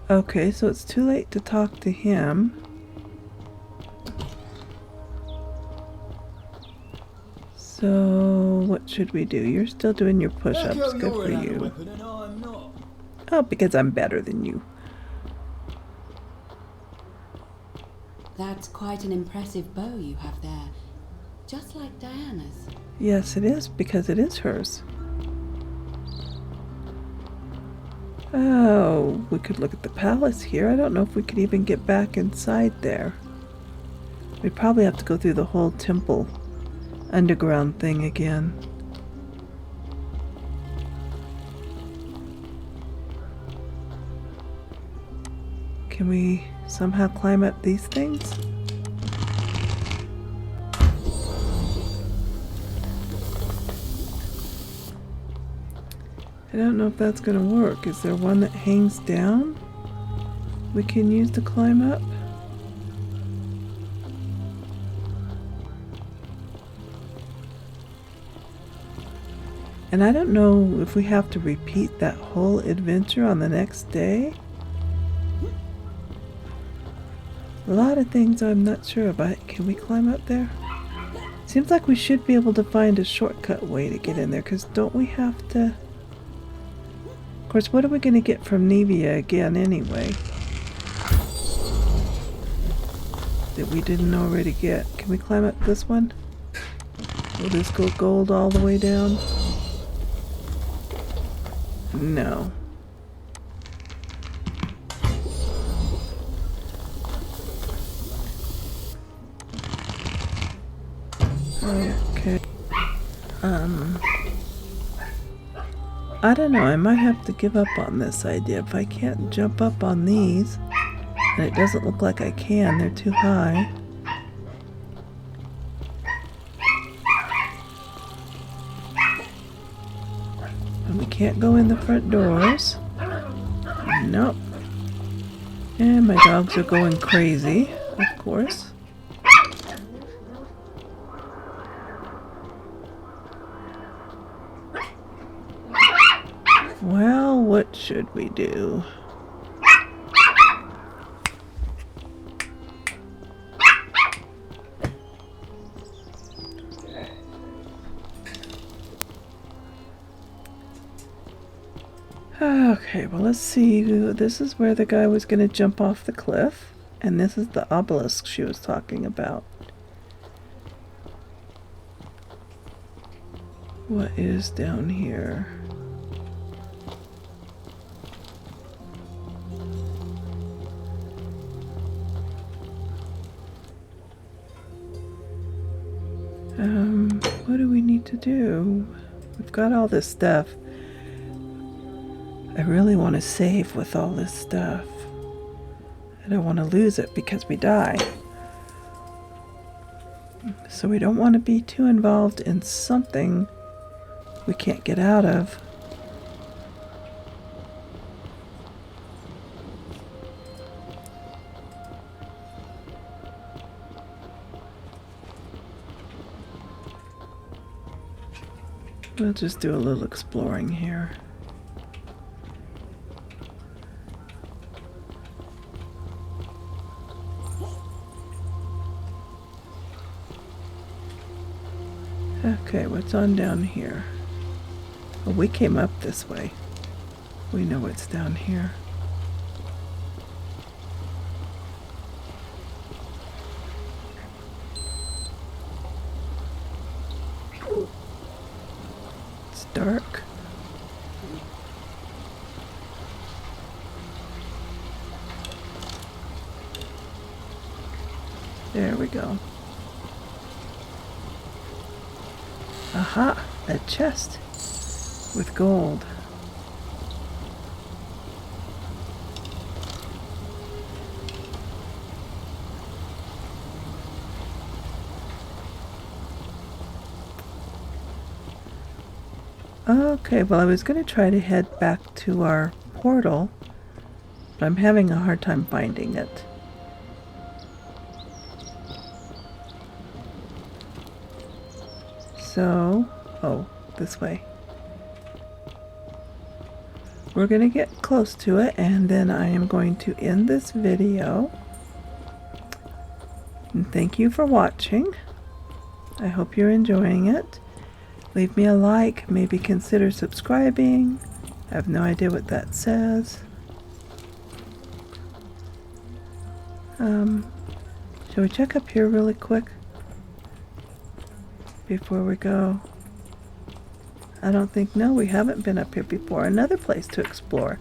Okay, so it's too late to talk to him. So, what should we do? You're still doing your push-ups. Good for you. Oh, because I'm better than you. That's quite an impressive bow you have there. Just like Diana's. Yes, it is, because it is hers. Oh, we could look at the palace here. I don't know if we could even get back inside there. We'd probably have to go through the whole temple underground thing again. Can we somehow climb up these things? I don't know if that's going to work. Is there one that hangs down we can use to climb up? And I don't know if we have to repeat that whole adventure on the next day. A lot of things I'm not sure about. Can we climb up there? Seems like we should be able to find a shortcut way to get in there, because don't we have to... Of course, what are we going to get from Nevia again anyway? That we didn't already get. Can we climb up this one? Will this go gold all the way down? No. Okay. I don't know, I might have to give up on this idea. If I can't jump up on these, and it doesn't look like I can, they're too high. And we can't go in the front doors. Nope. And my dogs are going crazy, of course. Well, what should we do? Okay, well, let's see. This is where the guy was going to jump off the cliff. And this is the obelisk she was talking about. What is down here? What do we need to do? We've got all this stuff. I really want to save with all this stuff. I don't want to lose it because we die. So we don't want to be too involved in something we can't get out of. We'll just do a little exploring here. Okay, what's on down here? Well, we came up this way. We know what's down here. It's dark. There we go. Aha! A chest with gold. Okay, well, I was going to try to head back to our portal, but I'm having a hard time finding it. So, oh, this way. We're going to get close to it, and then I am going to end this video. And thank you for watching. I hope you're enjoying it. Leave me a like, maybe consider subscribing. I have no idea what that says. Shall we check up here really quick before we go? I don't think, no, we haven't been up here before. Another place to explore.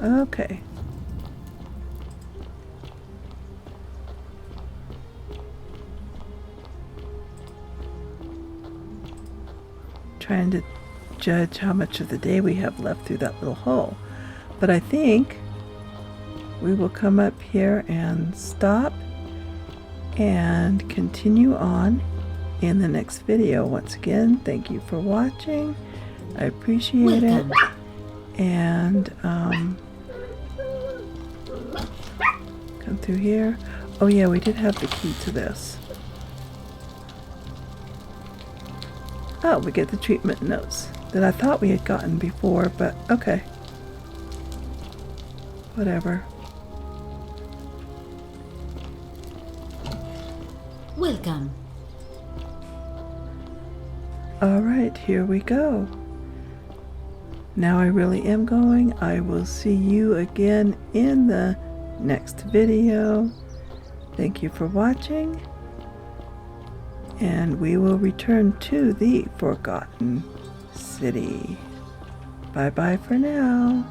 Okay. Trying to judge how much of the day we have left through that little hole. But I think we will come up here and stop and continue on in the next video. Once again, thank you for watching. I appreciate it. And come through here. Oh yeah, we did have the key to this. Oh, we get the treatment notes that I thought we had gotten before, but okay. Whatever. Welcome. Alright, here we go. Now I really am going. I will see you again in the next video. Thank you for watching. And we will return to the Forgotten City. Bye bye for now.